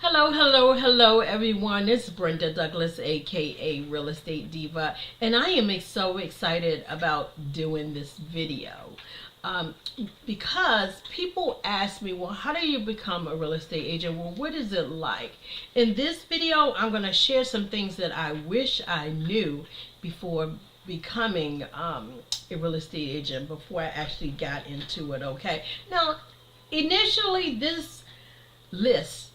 Hello, everyone. It's Brenda Douglas, aka Real Estate Diva, and I am so excited about doing this video um, because people ask me, well, how do you become a real estate agent? Well, what is it like? In this video, I'm going to share some things that I wish I knew before becoming a real estate agent, before I actually got into it. Okay, now initially this list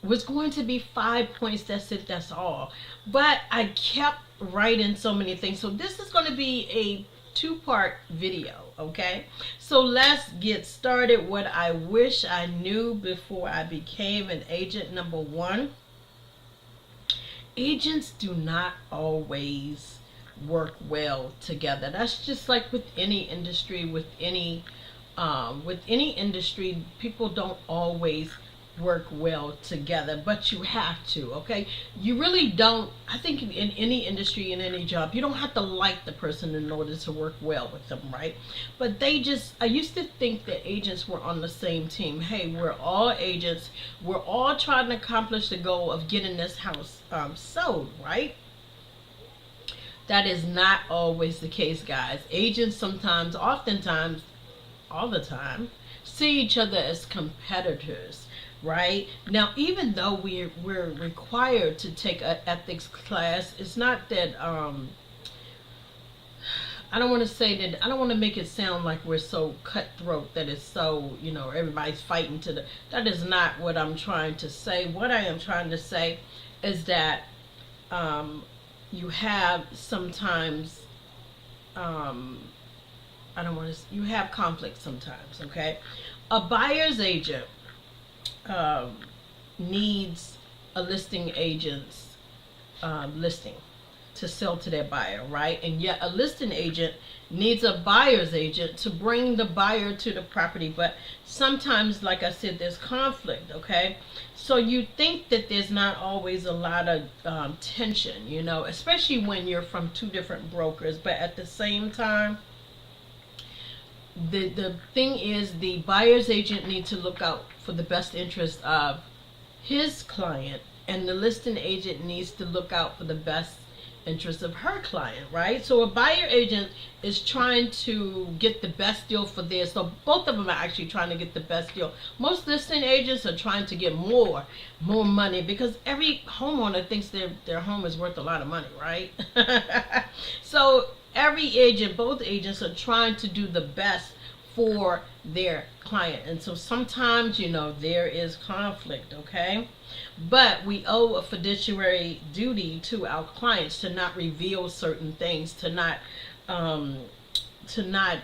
was going to be 5 points. That's it, that's all. But I kept writing so many things. So this is going to be a two-part video, okay? So let's get started. What I wish I knew before I became an agent. Number one, agents do not always work well together. That's just like with any industry, with any industry, people don't always work well together, but you have to. Okay, you really don't. I think in any industry, in any job, you don't have to like the person in order to work well with them, right? But I used to think that agents were on the same team. Hey, we're all agents, we're all trying to accomplish the goal of getting this house sold, right? That is not always the case, guys. Agents sometimes, oftentimes, all the time, see each other as competitors, right? Now, even though we're required to take an ethics class, it's not that I don't want to say that, I don't want to make it sound like we're so cutthroat that it's so, everybody's fighting to the, that is not what I'm trying to say. What I am trying to say is that you have sometimes I don't want to. You have conflict sometimes, okay? A buyer's agent um, needs a listing agent's listing to sell to their buyer, right? And yet a listing agent needs a buyer's agent to bring the buyer to the property. But sometimes, like I said, there's conflict, okay? So you think that there's not always a lot of tension, especially when you're from two different brokers. But at the same time, the thing is, the buyer's agent needs to look out for the best interest of his client, and the listing agent needs to look out for the best interest of her client, right? So a buyer agent is trying to get the best deal for theirs. So both of them are actually trying to get the best deal. Most listing agents are trying to get more money, because every homeowner thinks their home is worth a lot of money, right? So every agent, both agents are trying to do the best for their client. And so sometimes, there is conflict, okay? But we owe a fiduciary duty to our clients to not reveal certain things, to not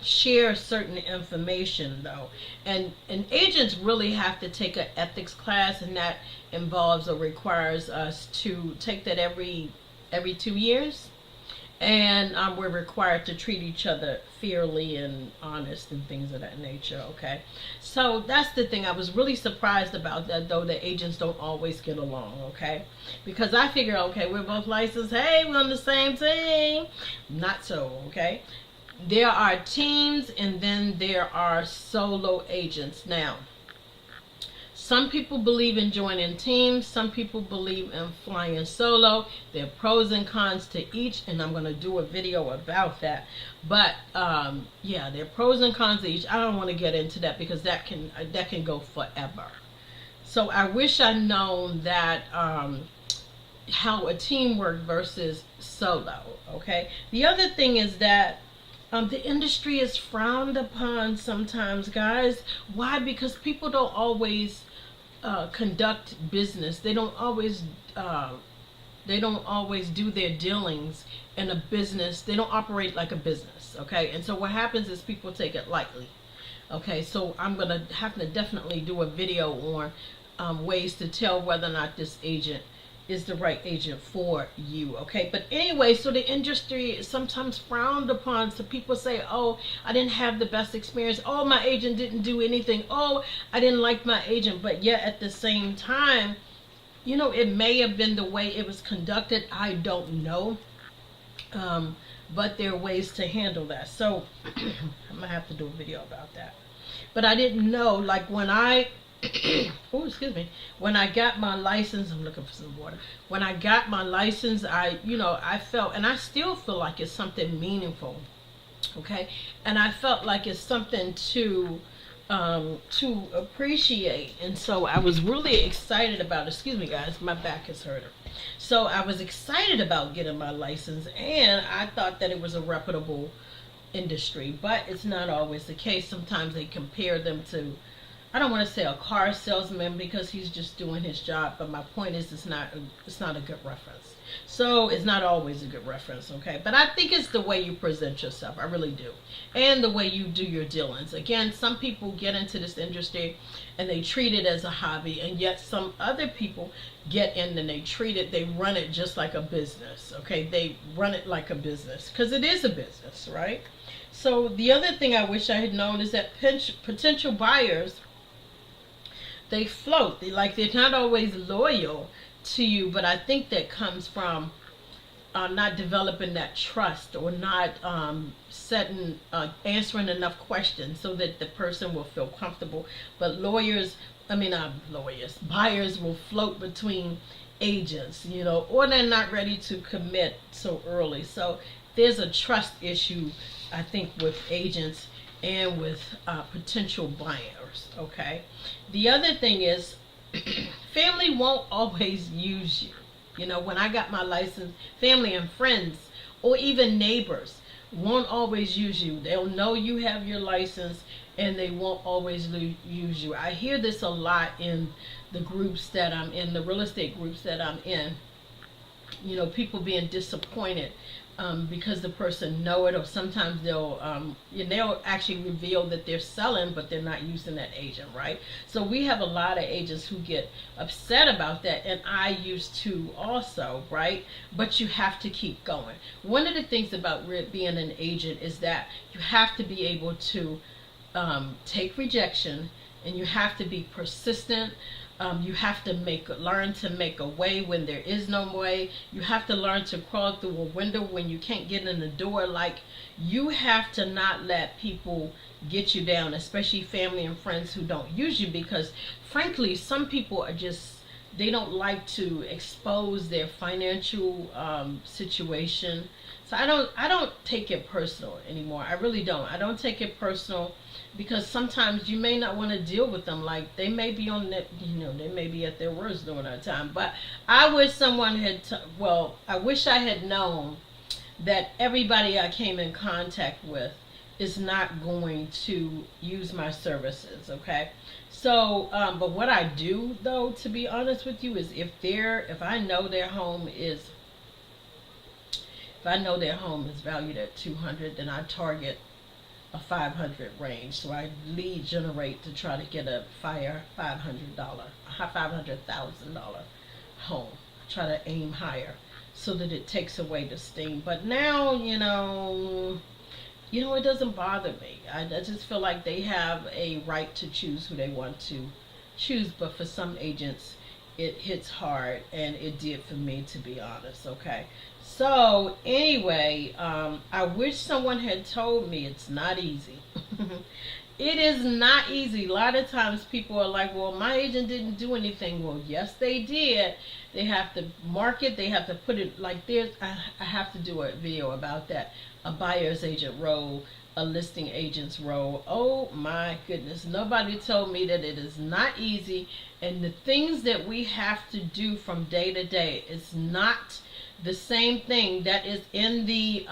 share certain information, though. And agents really have to take an ethics class, and that involves or requires us to take that every 2 years. And we're required to treat each other fairly and honest and things of that nature, okay? So that's the thing. I was really surprised about that, though, that agents don't always get along, okay? Because I figure, okay, we're both licensed. Hey, we're on the same team. Not so, okay? There are teams, and then there are solo agents. Now, some people believe in joining teams. Some people believe in flying solo. There are pros and cons to each, and I'm going to do a video about that. But yeah, there are pros and cons to each. I don't want to get into that because that can go forever. So I wish I'd known that how a team works versus solo. Okay. The other thing is that the industry is frowned upon sometimes, guys. Why? Because people don't always conduct business. They don't always do their dealings in a business. They don't operate like a business, okay? And so what happens is people take it lightly, okay? So I'm gonna have to definitely do a video on ways to tell whether or not this agent is the right agent for you, okay? But anyway, so the industry is sometimes frowned upon. So people say, oh, I didn't have the best experience. Oh, my agent didn't do anything. Oh, I didn't like my agent. But yet at the same time, it may have been the way it was conducted. I don't know. But there are ways to handle that. So I'm gonna have to do a video about that. But I didn't know, like when I Oh, excuse me. When I got my license, I'm looking for some water. When I got my license, I felt, and I still feel like it's something meaningful. Okay, and I felt like it's something to appreciate, and so I was really excited about. Excuse me, guys, my back is hurting. So I was excited about getting my license, and I thought that it was a reputable industry, but it's not always the case. Sometimes they compare them to, I don't want to say a car salesman because he's just doing his job, but my point is it's not a good reference. So it's not always a good reference, okay? But I think it's the way you present yourself. I really do. And the way you do your dealings. Again, some people get into this industry and they treat it as a hobby, and yet some other people get in and they run it just like a business, okay? They run it like a business because it is a business, right? So the other thing I wish I had known is that potential buyers, they float. They're not always loyal to you, but I think that comes from not developing that trust, or not answering enough questions so that the person will feel comfortable. But buyers will float between agents, or they're not ready to commit so early. So there's a trust issue, I think, with agents and with potential buyers. Okay. The other thing is, family won't always use you. When I got my license, family and friends, or even neighbors, won't always use you. They'll know you have your license, and they won't always use you. I hear this a lot in the groups that I'm in, the real estate groups that I'm in. People being disappointed because the person know it, or sometimes they'll actually reveal that they're selling, but they're not using that agent, right? So we have a lot of agents who get upset about that, and I used to also, right? But you have to keep going. One of the things about being an agent is that you have to be able to take rejection, and you have to be persistent. You have to learn to make a way when there is no way. You have to learn to crawl through a window when you can't get in the door. Like, you have to not let people get you down, especially family and friends who don't use you, because frankly, some people they don't like to expose their financial situation. So I don't take it personal anymore. I really don't. I don't take it personal, because sometimes you may not want to deal with them. Like, they may be they may be at their worst during that time. But I wish someone I wish I had known that everybody I came in contact with is not going to use my services, okay? So, but what I do, though, to be honest with you, is if I know their home is valued at 200, then I target a 500 range. So I lead generate to try to get a $500,000 home. I try to aim higher so that it takes away the sting. But now, it doesn't bother me. I just feel like they have a right to choose who they want to choose. But for some agents, it hits hard, and it did for me, to be honest. Okay. So anyway, I wish someone had told me it's not easy. It is not easy. A lot of times people are like, well, my agent didn't do anything. Well, yes, they did. They have to market. They have to put it like I have to do a video about that. A buyer's agent role, a listing agent's role. Oh my goodness. Nobody told me that it is not easy. And the things that we have to do from day to day is not the same thing that is in the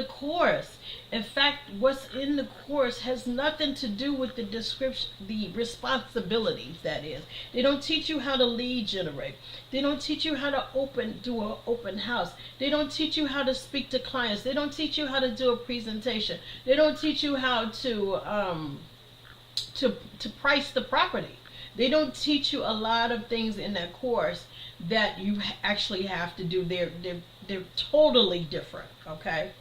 course. In fact, what's in the course has nothing to do with the description, the responsibilities, that is. They don't teach you how to lead generate. They don't teach you how to do an open house. They don't teach you how to speak to clients. They don't teach you how to do a presentation. They don't teach you how to price the property. They don't teach you a lot of things in that course that you actually have to do. They're totally different, okay?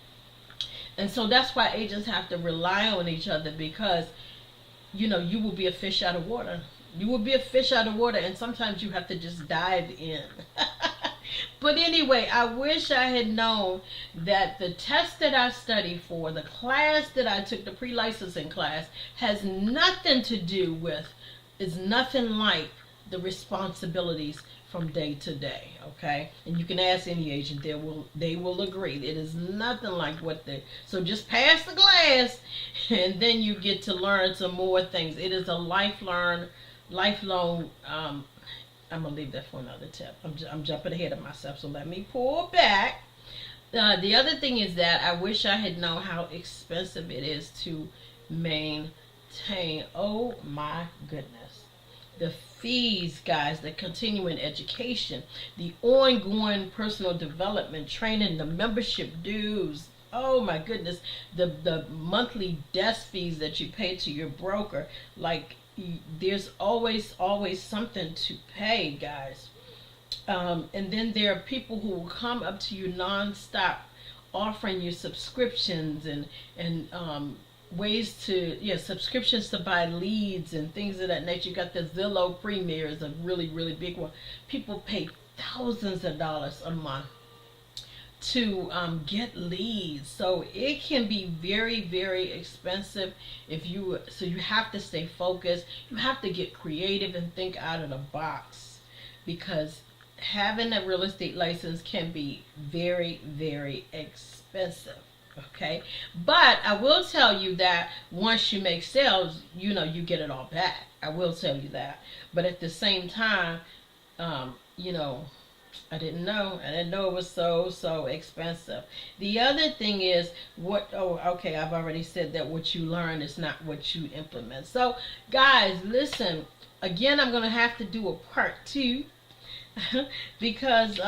And so that's why agents have to rely on each other, because you will be a fish out of water. You will be a fish out of water, and sometimes you have to just dive in. But anyway, I wish I had known that the test that I studied for, the class that I took, the pre-licensing class, has nothing to do with is nothing like the responsibilities from day to day. Okay, and you can ask any agent; they will agree. It is nothing like what they. So just pass the glass, and then you get to learn some more things. It is a lifelong. I'm gonna leave that for another tip. I'm jumping ahead of myself, so let me pull back. The other thing is that I wish I had known how expensive it is to maintain. Oh my goodness. The fees, guys, the continuing education, the ongoing personal development training, the membership dues. Oh my goodness, the monthly desk fees that you pay to your broker. Like, there's always something to pay, guys. And then there are people who will come up to you nonstop, offering you subscriptions and ways to, yeah, subscriptions to buy leads and things of that nature. You got the Zillow Premier is a really big one. People pay thousands of dollars a month to get leads, so it can be very expensive. So you have to stay focused. You have to get creative and think out of the box, because having a real estate license can be very expensive. Okay, but I will tell you that once you make sales, you get it all back. I will tell you that. But at the same time, um, you know I didn't know. I didn't know it was so expensive. The other thing is what. Oh, okay. I've already said that what you learn is not what you implement. So, guys, listen. Again, I'm gonna have to do a part two because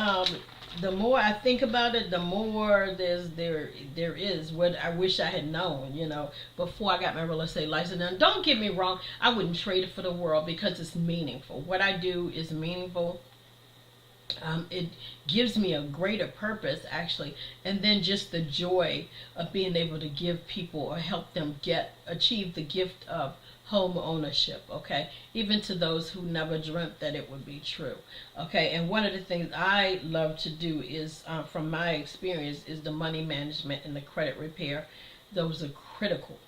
the more I think about it, the more there is what I wish I had known. Before I got my real estate license. And don't get me wrong, I wouldn't trade it for the world because it's meaningful. What I do is meaningful. It gives me a greater purpose, actually, and then just the joy of being able to give people or help them achieve the gift of home ownership. Okay, even to those who never dreamt that it would be true. Okay, and one of the things I love to do is, from my experience, is the money management and the credit repair. Those are critical.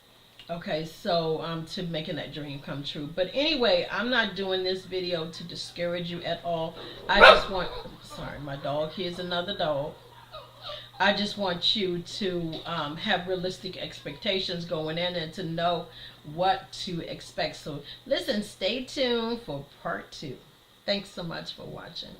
Okay, so to making that dream come true. But anyway, I'm not doing this video to discourage you at all. I just want, sorry, my dog, here's another dog. I just want you to have realistic expectations going in and to know what to expect. So listen, stay tuned for part two. Thanks so much for watching.